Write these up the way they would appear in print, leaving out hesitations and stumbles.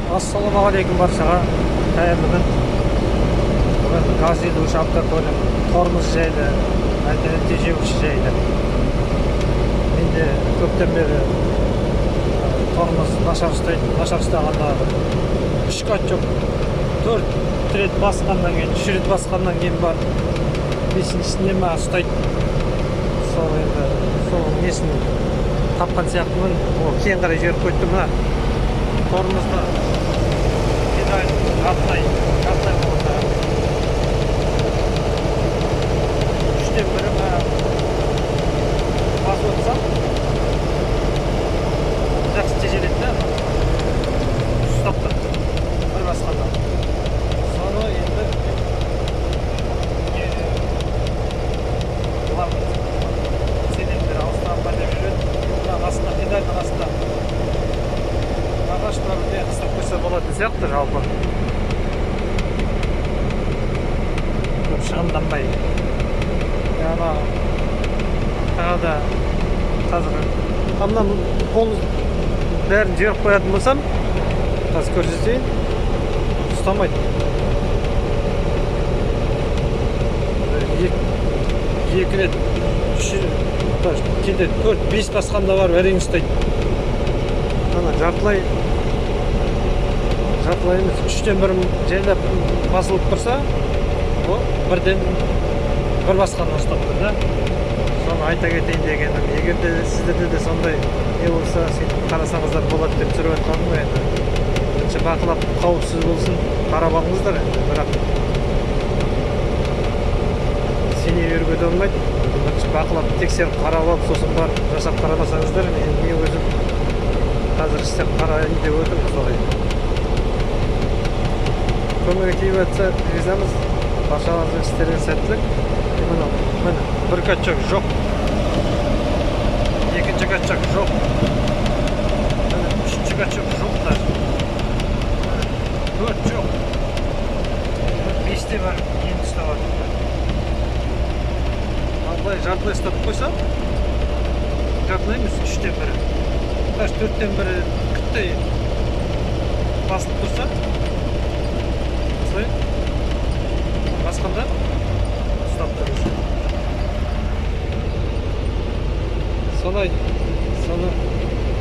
Ассалаумағалейкум баршаға. Қайырлы күн. Бүгін газ елуіш автокөлік тормоз жайлы, әлден тежеуіші жайлы. Менде көптен бері тормоз нашар ұстағанда 3 қат жоқ. 4 рет басқаннан кейін, 3 рет басқаннан кейін бар. 5-шісінде ма ұстайды. Сол енді сол несін тапқан сияқтымын. Ол кейін қарай жіберіп қойды. Мына тормозда педаль қаттай болса 3-тен бірі басып отырсам жақсы тежеледі да, ұстап тұр бір басқанда. Соны енді цилиндр ауыстырам ба деп жүреді. Астында педальдің астында ағаштарды қыстап қойса болатын сияқты жалпы. Көп шығынданбай. Яғни тағы да қазір мына полностью бәрін жіберіп қоятын болсам, қазір көрсетейін, ұстамайды. Екі рет, кейде 4-5 басқанда бар, әрең ұстайды. Ана жартылай емес, 3-тен бір жайлап басылып тұрса, ол бірден бір басқаны ұстап тұр да. Соны айта кетейін дегенім. Егер де сіздерде де сондай не болса, сөйтіп қарасаңыздар болады деп түсіріп жатқаным ғой енді. Бірінші бақылап қауіпсіз болсын, қарап алыңыздар енді. Бірақ сене беруге де болмайды. Бірінші бақылап тексеріп қарап алып, сосын бар жасап қарамасаңыздар, мен өзім қазір істеп қарайын деп отырмын солай. Көмегі тиіп жатса ризамыз. Баршаңыздың істеріңіз сәттілік. Міне бір катчок жоқ, екінші катчок жоқ, үшінші катчок жоқ даже, 4 жоқ, 5-те бар, енді ұстап бар. Алдай жартылай ұстап қойсам, жартылай емес, 3-тен бірі, даже 4-тен бірі күттей басылып тұрса, басқанда ұстап тұрмыз. Соны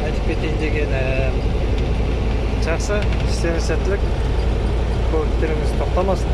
айтып кетейін дегенім. Жақсы, істеріңіз сәттілік, көліктеріңіз тоқтамасын.